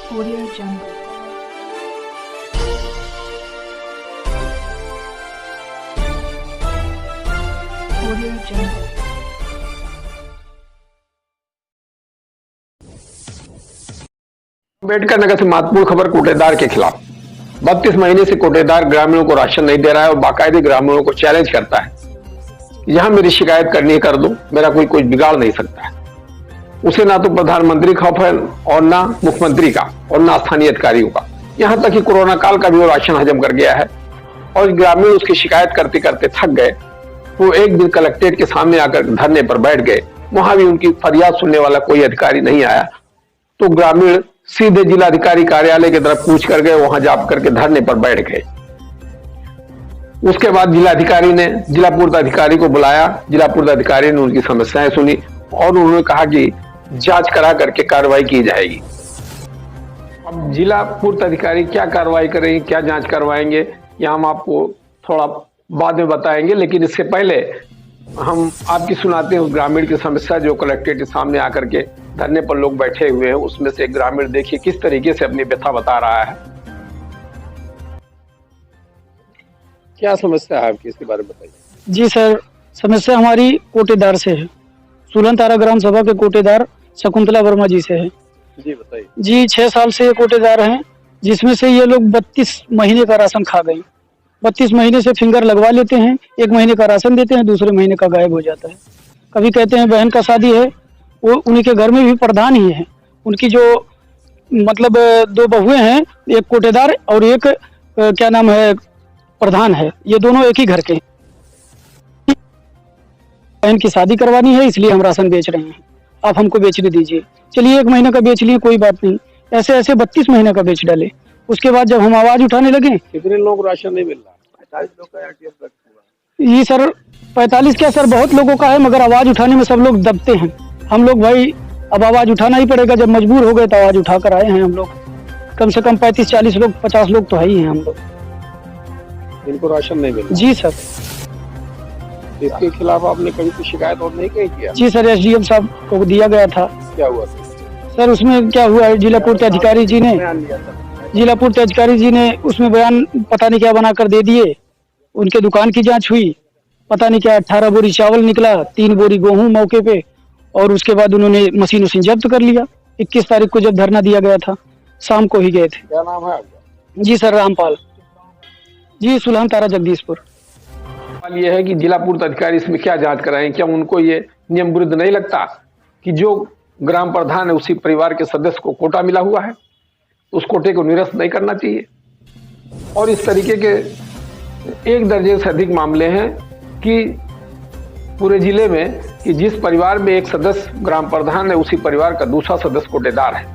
Audio Jungle. Audio Jungle. Ambedkar Nagar से महत्वपूर्ण खबर कोटेदार के खिलाफ। 32 महीने से कोटेदार ग्रामीणों को राशन नहीं दे रहा है और बाकायदे ग्रामीणों को चैलेंज करता है। यहां मेरी शिकायत करनी है कर दो, मेरा कोई कुछ बिगाड़ नहीं सकता है। उसे ना तो प्रधानमंत्री खौफ है और ना मुख्यमंत्री का और ना स्थानीय अधिकारियों का। यहां तक कि कोरोना काल का भी वो राशन हजम कर गया है और ग्रामीण उसकी शिकायत करते करते थक गए। वो एक दिन कलेक्ट्रेट के सामने आकर धरने पर बैठ गए। वहां भी उनकी फरियाद सुनने वाला कोई अधिकारी नहीं आया, तो ग्रामीण सीधे जिलाधिकारी कार्यालय की तरफ कूच कर गए, वहां जा करके धरने पर बैठ गए। उसके बाद जिलाधिकारी ने जिला पूर्त अधिकारी को बुलाया। जिला पूर्त अधिकारी ने उनकी समस्याएं सुनी और उन्होंने कहा कि जांच करा करके कार्रवाई की जाएगी। अब जिला पूर्त अधिकारी क्या कार्रवाई करेंगे, क्या जांच करवाएंगे, यह हम आपको थोड़ा बाद में बताएंगे। लेकिन इससे पहले हम आपकी सुनाते हैं उस ग्रामीण की समस्या जो कलेक्ट्रेट के सामने आकर के धरने पर लोग बैठे हुए हैं। उसमें से एक ग्रामीण देखिए किस तरीके से अपनी व्यथा बता रहा है। क्या समस्या है आपकी, इसके बारे में बताइए। जी सर, समस्या हमारी कोटेदार से है। सुलन तारा ग्राम सभा के कोटेदार शकुंतला वर्मा जी से है। जी बताइए। जी 6 साल से ये कोटेदार हैं, जिसमें से ये लोग 32 महीने का राशन खा गए। 32 महीने से फिंगर लगवा लेते हैं, 1 महीने का राशन देते हैं, दूसरे महीने का गायब हो जाता है। कभी कहते हैं बहन का शादी है, वो उन्हीं के घर में भी प्रधान ही है। उनकी जो मतलब 2 बहुएं हैं, एक कोटेदार और एक क्या नाम है प्रधान है, ये दोनों एक ही घर के हैं। बहन की शादी करवानी है, इसलिए हम राशन बेच रहे हैं, आप हमको बेचने दीजिए। चलिए 1 महीने का बेच लिए, कोई बात नहीं। ऐसे ऐसे 32 महीने का बेच डाले। उसके बाद जब हम आवाज उठाने लगे, कितने लोग राशन नहीं मिल रहा? 45 लोग का केस हुआ। ये सर 45 क्या सर, बहुत लोगों का है, मगर आवाज उठाने में सब लोग दबते हैं। हम लोग भाई अब आवाज उठाना ही पड़ेगा, जब मजबूर हो गए तो आवाज उठा कर आए हैं हम लोग। कम से कम 35-40 लोग, 50 लोग तो है ही हैं हम लोग। इनको राशन नहीं मिल रहा? जी सर। इसके खिलाफ आपने कभी कोई शिकायत और नहीं कहीं किया? जी सर, SDM साहब को दिया गया था। क्या हुआ सर? उसमें क्या हुआ है, जिला पूर्त अधिकारी जी ने उसमें बयान पता नहीं क्या बनाकर दे दिए। उनके दुकान की जांच हुई, पता नहीं क्या 18 बोरी चावल निकला, 3 बोरी गेहूं मौके पे, और उसके बाद उन्होंने मशीन जब्त कर लिया। 21 तारीख को जब धरना दिया गया था, शाम को ही गए थे। क्या नाम है आपका? जी सर, रामपाल जी, सुलहन तारा जगदीशपुर। सवाल ये है कि जिला पूर्त अधिकारी इसमें क्या जांच कराएं? क्या उनको ये नियम विरुद्ध नहीं लगता कि जो ग्राम प्रधान है उसी परिवार के सदस्य को कोटा मिला हुआ है, उस कोटे को निरस्त नहीं करना चाहिए? और इस तरीके के 1 दर्जन से अधिक मामले हैं कि पूरे जिले में कि जिस परिवार में एक सदस्य ग्राम प्रधान है, उसी परिवार का दूसरा सदस्य कोटेदार है।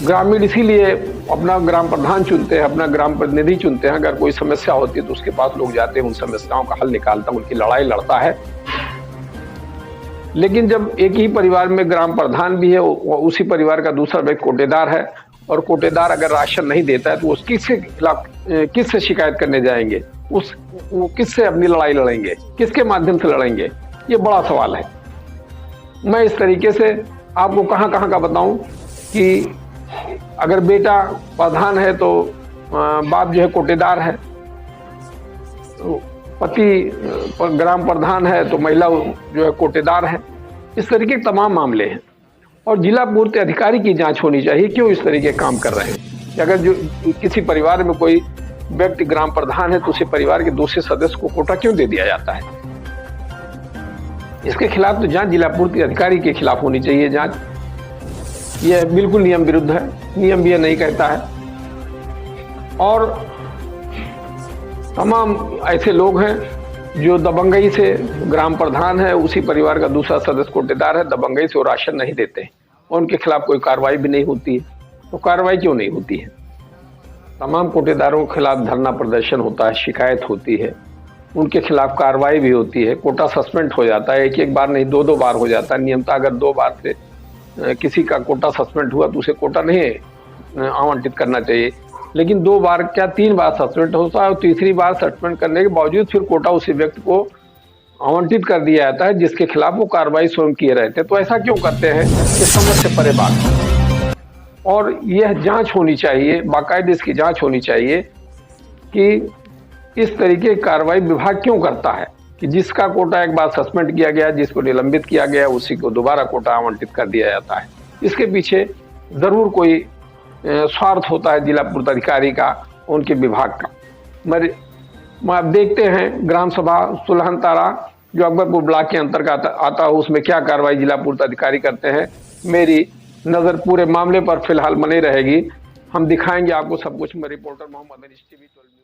ग्रामीण इसीलिए अपना ग्राम प्रधान चुनते हैं, अपना ग्राम प्रतिनिधि चुनते हैं। अगर कोई समस्या होती है तो उसके पास लोग जाते हैं, उन समस्याओं का हल निकालता है, उनकी लड़ाई लड़ता है। लेकिन जब एक ही परिवार में ग्राम प्रधान भी है, उसी परिवार का दूसरा व्यक्ति कोटेदार है, और कोटेदार अगर राशन नहीं देता है तो उस किसके खिलाफ किससे शिकायत करने जाएंगे? वो किससे अपनी लड़ाई लड़ेंगे? किसके माध्यम से लड़ेंगे? ये बड़ा सवाल है। मैं इस तरीके से आपको कहाँ कहाँ का बताऊं कि अगर बेटा प्रधान है तो बाप जो है कोटेदार है, तो पति ग्राम प्रधान है तो महिला जो है कोटेदार है। इस तरीके के तमाम मामले हैं और जिला पूर्त अधिकारी की जांच होनी चाहिए, क्यों इस तरीके काम कर रहे हैं। अगर जो किसी परिवार में कोई व्यक्ति ग्राम प्रधान है तो उसी परिवार के दूसरे सदस्य को कोटा क्यों दे दिया जाता है? इसके खिलाफ तो जांच जिला पूर्त अधिकारी के खिलाफ होनी चाहिए जांच। यह बिल्कुल नियम विरुद्ध है, नियम भी यह नहीं कहता है। और तमाम ऐसे लोग हैं जो दबंगई से ग्राम प्रधान है, उसी परिवार का दूसरा सदस्य कोटेदार है, दबंगई से वो राशन नहीं देते हैं और उनके खिलाफ कोई कार्रवाई भी नहीं होती है। तो कार्रवाई क्यों नहीं होती है? तमाम कोटेदारों के खिलाफ धरना प्रदर्शन होता है, शिकायत होती है, उनके खिलाफ कार्रवाई भी होती है, कोटा सस्पेंड हो जाता है। एक बार नहीं 2 बार हो जाता है। नियमतः अगर 2 बार से किसी का कोटा सस्पेंड हुआ तो उसे कोटा नहीं आवंटित करना चाहिए। लेकिन 2 बार क्या 3 बार सस्पेंड होता है और तीसरी बार सस्पेंड करने के बावजूद फिर कोटा उसी व्यक्ति को आवंटित कर दिया जाता है जिसके खिलाफ वो कार्रवाई स्वयं किए रहते हैं। तो ऐसा क्यों करते हैं, ये समझ से परे बात है। और यह जांच होनी चाहिए, बाकायदे इसकी जांच होनी चाहिए कि इस तरीके की कार्रवाई विभाग क्यों करता है कि जिसका कोटा एक बार सस्पेंड किया गया, जिसको निलंबित किया गया, उसी को दोबारा कोटा आवंटित कर दिया जाता है। इसके पीछे जरूर कोई स्वार्थ होता है जिला पूर्त अधिकारी का, उनके विभाग का। अब देखते हैं ग्राम सभा सुलहन तारा जो अकबरपुर ब्लॉक के अंतर्गत आता है, उसमें क्या कार्रवाई जिला पूर्त अधिकारी करते हैं। मेरी नजर पूरे मामले पर फिलहाल बनी रहेगी, हम दिखाएंगे आपको सब कुछ। मैं reporter Mohammad Anis, TV 12 news.